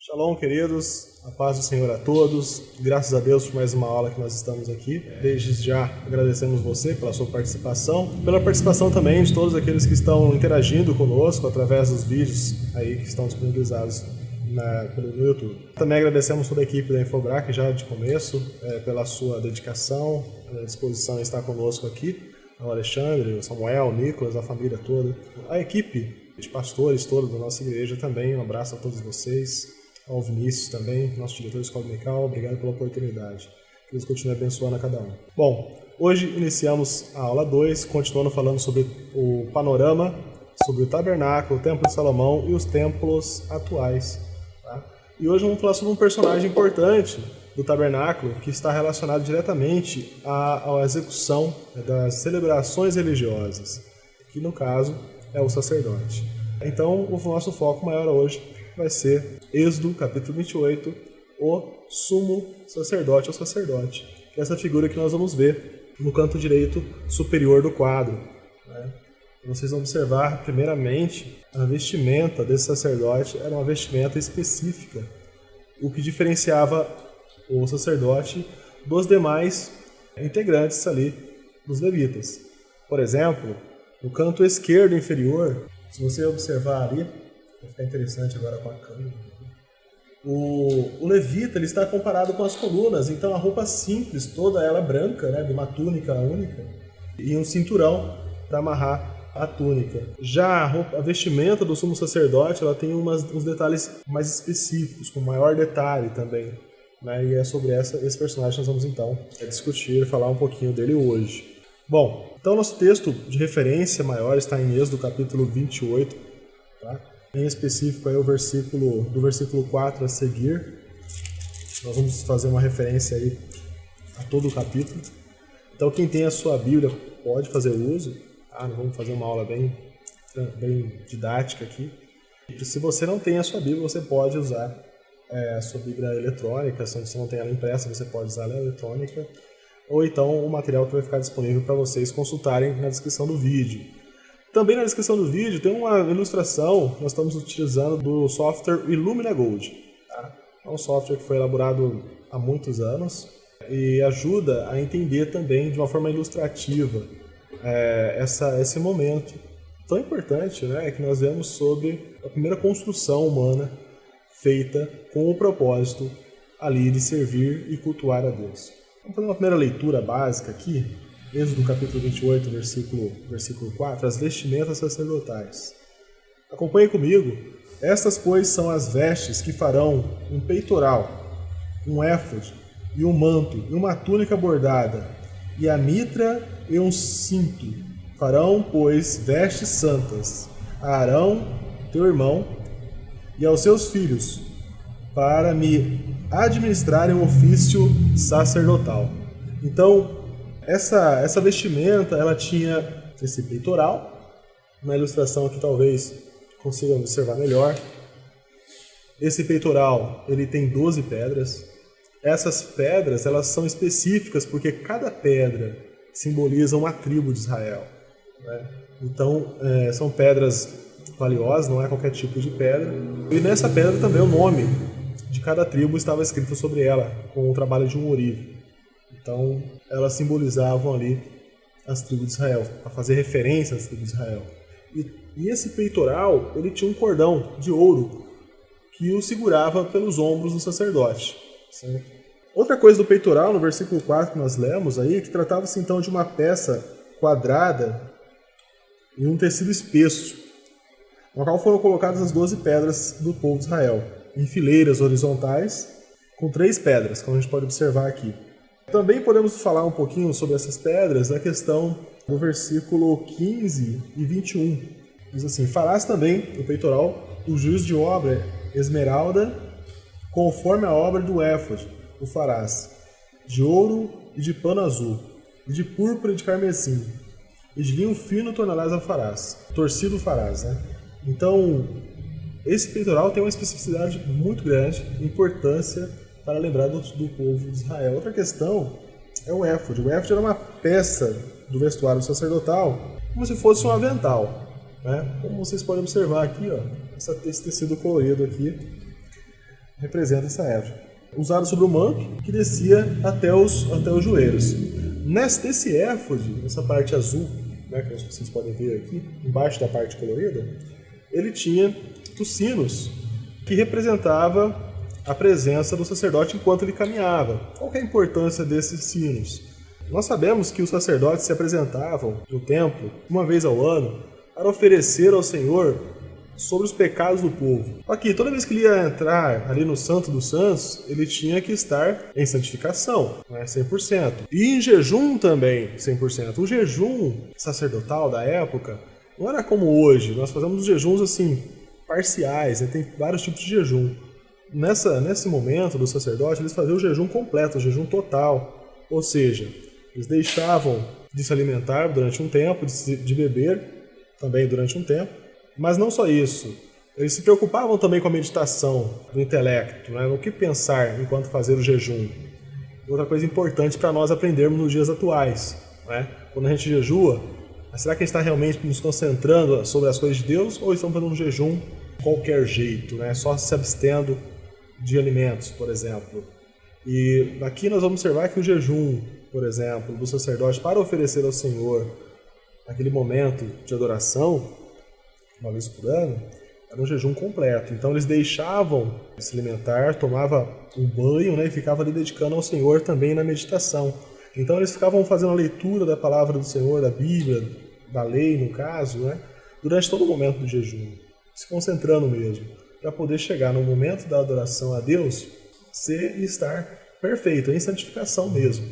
Shalom, queridos, a paz do Senhor a todos, graças a Deus por mais uma aula que nós estamos aqui. Desde já agradecemos você pela sua participação, pela participação também de todos aqueles que estão interagindo conosco através dos vídeos aí que estão disponibilizados no YouTube. Também agradecemos toda a equipe da Infobrac já de começo, pela sua dedicação, a disposição em estar conosco aqui, o Alexandre, o Samuel, o Nicolas, a família toda, a equipe de pastores toda da nossa igreja também, um abraço a todos vocês. Ao Vinícius também, nosso diretor de escola dominical, obrigado pela oportunidade. Que Deus continue abençoando a cada um. Bom, hoje iniciamos a aula 2, continuando falando sobre o panorama, sobre o tabernáculo, o templo de Salomão e os templos atuais. Tá? E hoje vamos falar sobre um personagem importante do tabernáculo que está relacionado diretamente à execução das celebrações religiosas, que no caso é o sacerdote. Então o nosso foco maior hoje vai ser Êxodo, capítulo 28, o sumo sacerdote ou sacerdote. Que é essa figura que nós vamos ver no canto direito superior do quadro. Né? Vocês vão observar, primeiramente, a vestimenta desse sacerdote era uma vestimenta específica, o que diferenciava o sacerdote dos demais integrantes ali dos levitas. Por exemplo, no canto esquerdo inferior, se você observar ali, vai ficar interessante agora com a câmera. O levita ele está comparado com as colunas, então a roupa simples, toda ela branca, né, de uma túnica única, e um cinturão para amarrar a túnica. Já a vestimenta do sumo sacerdote ela tem uns detalhes mais específicos, com maior detalhe também. Né, e é sobre esse personagem que nós vamos então discutir, falar um pouquinho dele hoje. Bom, então nosso texto de referência maior está em Êxodo capítulo 28, tá? Em específico aí do versículo 4 a seguir. Nós vamos fazer uma referência aí a todo o capítulo. Então quem tem a sua Bíblia pode fazer uso. Nós vamos fazer uma aula bem didática aqui. E se você não tem a sua Bíblia, você pode usar a sua Bíblia eletrônica. Se você não tem ela impressa, você pode usar ela eletrônica. Ou então o material que vai ficar disponível para vocês consultarem na descrição do vídeo. Também na descrição do vídeo tem uma ilustração que nós estamos utilizando do software Illumina Gold. Tá? É um software que foi elaborado há muitos anos e ajuda a entender também de uma forma ilustrativa esse momento tão importante, né, que nós vemos sobre a primeira construção humana feita com o propósito ali de servir e cultuar a Deus. Vamos fazer uma primeira leitura básica aqui. Êxodo capítulo 28, versículo 4, as vestimentas sacerdotais. Acompanhe comigo. Estas, pois, são as vestes que farão um peitoral, um éfode, e um manto, e uma túnica bordada, e a mitra e um cinto. Farão, pois, vestes santas a Arão, teu irmão, e aos seus filhos, para me administrarem o ofício sacerdotal. Então, essa vestimenta, ela tinha esse peitoral, na ilustração aqui talvez consigam observar melhor. Esse peitoral, ele tem 12 pedras. Essas pedras, elas são específicas porque cada pedra simboliza uma tribo de Israel. Né? Então, são pedras valiosas, não é qualquer tipo de pedra. E nessa pedra também o nome de cada tribo estava escrito sobre ela, com o trabalho de um ourive. Então, elas simbolizavam ali as tribos de Israel, para fazer referência às tribos de Israel. E esse peitoral, ele tinha um cordão de ouro que o segurava pelos ombros do sacerdote. Certo? Outra coisa do peitoral, no versículo 4 que nós lemos aí, que tratava-se então de uma peça quadrada e um tecido espesso, no qual foram colocadas as 12 pedras do povo de Israel, em fileiras horizontais, com 3 pedras, como a gente pode observar aqui. Também podemos falar um pouquinho sobre essas pedras na questão do versículo 15 e 21. Diz assim: farás também no peitoral o juiz de obra esmeralda, conforme a obra do éfode, o farás, de ouro e de pano azul, e de púrpura e de carmesim, e de linho fino toneladas a farás, torcido farás, né? Então, esse peitoral tem uma especificidade muito grande, importância para lembrar do povo de Israel. Outra questão é o éfode. O éfode era uma peça do vestuário sacerdotal, como se fosse um avental. Né? Como vocês podem observar aqui, ó, esse tecido colorido aqui, representa essa época. Usado sobre o manto, que descia até os joelhos. Nesse éfode, nessa parte azul, né, que vocês podem ver aqui, embaixo da parte colorida, ele tinha os sinos, que representava a presença do sacerdote enquanto ele caminhava. Qual que é a importância desses sinos? Nós sabemos que os sacerdotes se apresentavam no templo uma vez ao ano para oferecer ao Senhor sobre os pecados do povo. Aqui, toda vez que ele ia entrar ali no Santo dos Santos, ele tinha que estar em santificação, né, 100%. E em jejum também, 100%. O jejum sacerdotal da época não era como hoje. Nós fazemos jejuns assim, parciais, né? Tem vários tipos de jejum. Nesse momento do sacerdote, eles faziam o jejum completo, o jejum total. Ou seja, eles deixavam de se alimentar durante um tempo, de beber também durante um tempo. Mas não só isso, eles se preocupavam também com a meditação do intelecto, né? No que pensar enquanto fazer o jejum. Outra coisa importante para nós aprendermos nos dias atuais, né? Quando a gente jejua, será que a gente está realmente nos concentrando sobre as coisas de Deus ou estamos fazendo um jejum de qualquer jeito, né? Só se abstendo de alimentos, por exemplo. E aqui nós vamos observar que o jejum, por exemplo, do sacerdote para oferecer ao Senhor aquele momento de adoração, uma vez por ano, era um jejum completo. Então eles deixavam de se alimentar, tomavam um banho, né, e ficavam ali dedicando ao Senhor também na meditação. Então eles ficavam fazendo a leitura da palavra do Senhor, da Bíblia, da lei no caso, né, durante todo o momento do jejum, se concentrando mesmo, para poder chegar no momento da adoração a Deus, ser e estar perfeito, em santificação mesmo,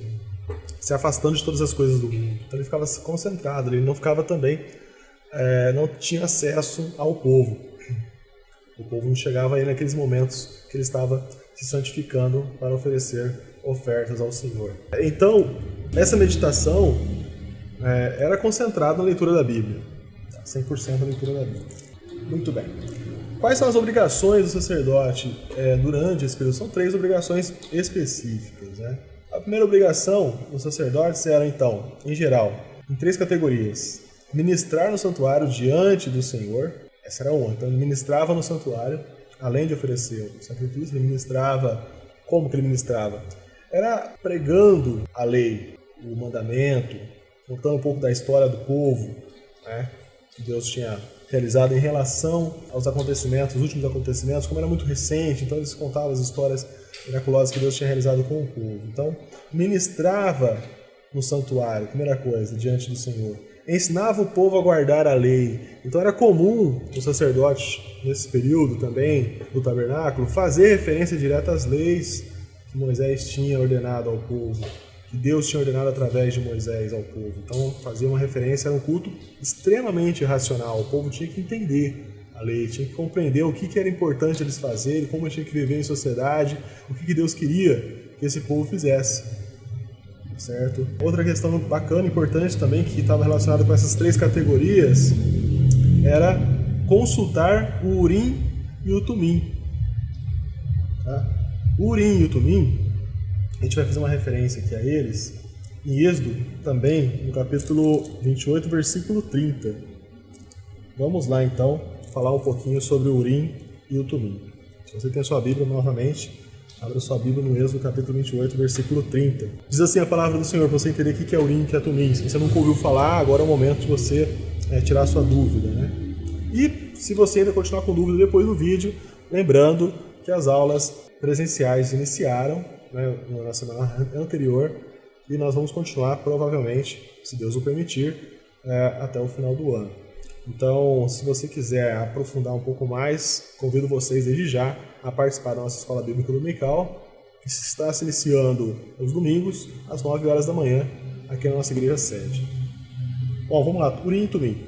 se afastando de todas as coisas do mundo. Então ele ficava concentrado, ele não ficava também, não tinha acesso ao povo. O povo não chegava aí naqueles momentos que ele estava se santificando para oferecer ofertas ao Senhor. Então, essa meditação era concentrada na leitura da Bíblia, 100% na leitura da Bíblia. Muito bem. Quais são as obrigações do sacerdote durante esse período? São 3 obrigações específicas, né? A primeira obrigação dos sacerdotes era, então, em geral, em 3 categorias. Ministrar no santuário diante do Senhor, essa era uma. Então ele ministrava no santuário, além de oferecer o sacrifício, ele ministrava. Como que ele ministrava? Era pregando a lei, o mandamento, contando um pouco da história do povo, né, que Deus tinha realizado em relação aos acontecimentos, os últimos acontecimentos, como era muito recente, então eles contavam as histórias miraculosas que Deus tinha realizado com o povo. Então, ministrava no santuário, primeira coisa, diante do Senhor. Ensinava o povo a guardar a lei. Então era comum os sacerdotes, nesse período também, do tabernáculo, fazer referência direta às leis que Moisés tinha ordenado ao povo, que Deus tinha ordenado através de Moisés ao povo. Então fazia uma referência, era um culto extremamente racional. O povo tinha que entender a lei, tinha que compreender o que era importante eles fazerem, como tinha que viver em sociedade, o que Deus queria que esse povo fizesse. Certo? Outra questão bacana, importante também, que estava relacionada com essas 3 categorias, era consultar o Urim e o Tumim. Tá? O Urim e o Tumim, a gente vai fazer uma referência aqui a eles, em Êxodo também, no capítulo 28, versículo 30. Vamos lá então, falar um pouquinho sobre o Urim e o Tumim. Se você tem a sua Bíblia novamente, abra sua Bíblia no Êxodo, capítulo 28, versículo 30. Diz assim a palavra do Senhor, para você entender o que é Urim e o que é Tumim. Se você nunca ouviu falar, agora é o momento de você tirar a sua dúvida, né? E se você ainda continuar com dúvida depois do vídeo, lembrando que as aulas presenciais iniciaram, né, na semana anterior, e nós vamos continuar, provavelmente, se Deus o permitir, até o final do ano. Então, se você quiser aprofundar um pouco mais, convido vocês desde já a participar da nossa Escola Bíblica Dominical, que está se iniciando aos domingos, às 9 horas da manhã, aqui na nossa igreja sede. Bom, vamos lá, Urim e Tumim.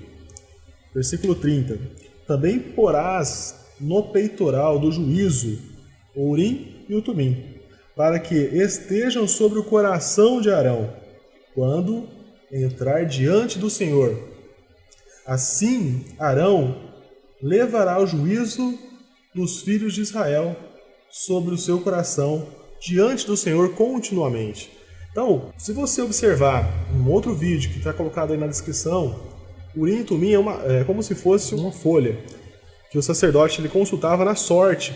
Versículo 30. Também porás no peitoral do juízo o Urim e o Tumim, para que estejam sobre o coração de Arão, quando entrar diante do Senhor. Assim, Arão levará o juízo dos filhos de Israel sobre o seu coração diante do Senhor continuamente. Então, se você observar um outro vídeo que está colocado aí na descrição, Urim e Tumim é como se fosse uma folha que o sacerdote ele consultava na sorte,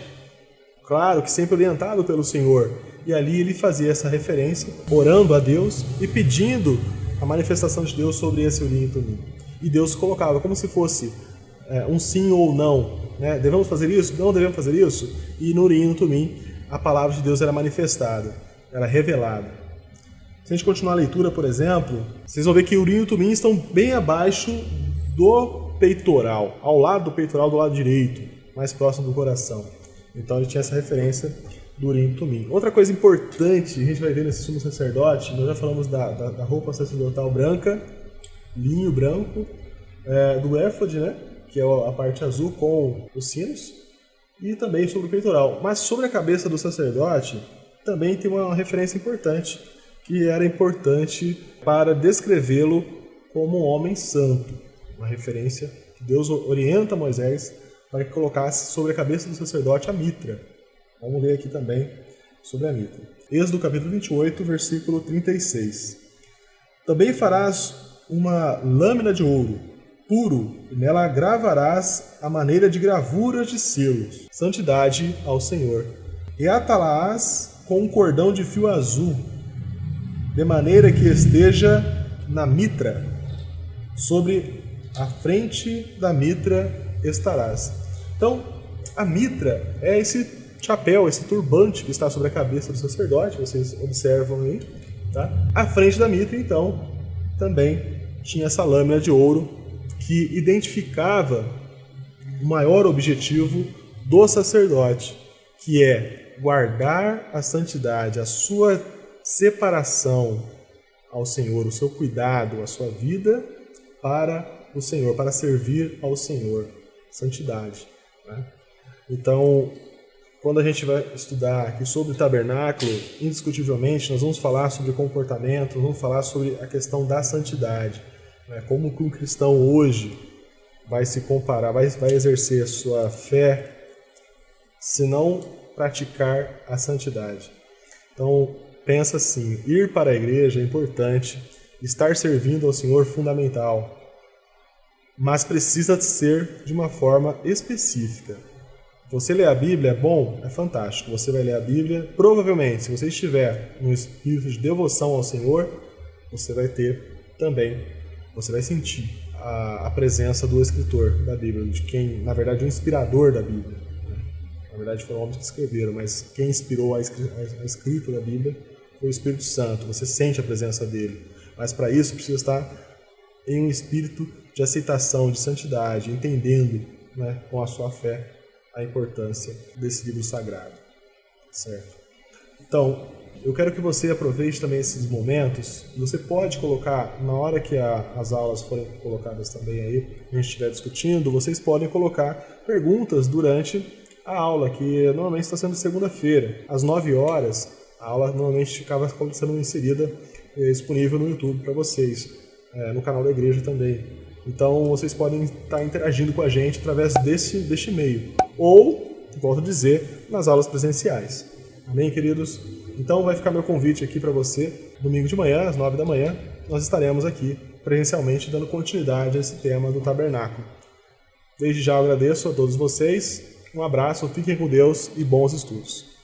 claro que sempre orientado pelo Senhor. E ali ele fazia essa referência, orando a Deus e pedindo a manifestação de Deus sobre esse Urim e Tumim. E Deus colocava como se fosse um sim ou não, né? Devemos fazer isso? Não devemos fazer isso? E no Urim e no Tumim a palavra de Deus era manifestada, era revelada. Se a gente continuar a leitura, por exemplo, vocês vão ver que o Urim e o Tumim estão bem abaixo do peitoral, ao lado do peitoral, do lado direito, mais próximo do coração. Então ele tinha essa referência do Urim e Tumim. Outra coisa importante, a gente vai ver nesse sumo sacerdote, nós já falamos da roupa sacerdotal branca, linho branco, do éfode, né, que é a parte azul com os sinos, e também sobre o peitoral. Mas sobre a cabeça do sacerdote, também tem uma referência importante, que era importante para descrevê-lo como um homem santo. Uma referência que Deus orienta Moisés para que colocasse sobre a cabeça do sacerdote a mitra. Vamos ler aqui também sobre a mitra. Êxodo capítulo 28, versículo 36. Também farás uma lâmina de ouro puro, e nela gravarás a maneira de gravuras de selos, santidade ao Senhor. E atá-la-ás com um cordão de fio azul, de maneira que esteja na mitra, sobre a frente da mitra estarás. Então, a mitra é esse chapéu, esse turbante que está sobre a cabeça do sacerdote, vocês observam aí, tá? À frente da mitra, então, também tinha essa lâmina de ouro que identificava o maior objetivo do sacerdote, que é guardar a santidade, a sua separação ao Senhor, o seu cuidado, a sua vida para o Senhor, para servir ao Senhor. Santidade, né? Então, quando a gente vai estudar aqui sobre o tabernáculo, indiscutivelmente, nós vamos falar sobre comportamento, vamos falar sobre a questão da santidade, né? Como que um cristão hoje vai se comparar, vai exercer a sua fé se não praticar a santidade. Então, pensa assim, ir para a igreja é importante, estar servindo ao Senhor é fundamental, mas precisa ser de uma forma específica. Você ler a Bíblia é bom, é fantástico. Você vai ler a Bíblia, provavelmente, se você estiver no espírito de devoção ao Senhor, você vai ter também, você vai sentir a presença do escritor da Bíblia, de quem, na verdade, o inspirador da Bíblia. Na verdade, foram homens que escreveram, mas quem inspirou a escrita da Bíblia foi o Espírito Santo. Você sente a presença dele. Mas para isso precisa estar em um espírito de aceitação, de santidade, entendendo, né, com a sua fé a importância desse livro sagrado, certo? Então, eu quero que você aproveite também esses momentos. Você pode colocar, na hora que as aulas forem colocadas também aí, a gente estiver discutindo, vocês podem colocar perguntas durante a aula, que normalmente está sendo segunda-feira, às 9 horas, a aula normalmente ficava sendo inserida, disponível no YouTube para vocês, no canal da igreja também. Então vocês podem estar interagindo com a gente através deste meio. Ou, volto a dizer, nas aulas presenciais. Amém, queridos? Então vai ficar meu convite aqui para você. Domingo de manhã, às 9 da manhã, nós estaremos aqui presencialmente dando continuidade a esse tema do tabernáculo. Desde já eu agradeço a todos vocês. Um abraço, fiquem com Deus e bons estudos.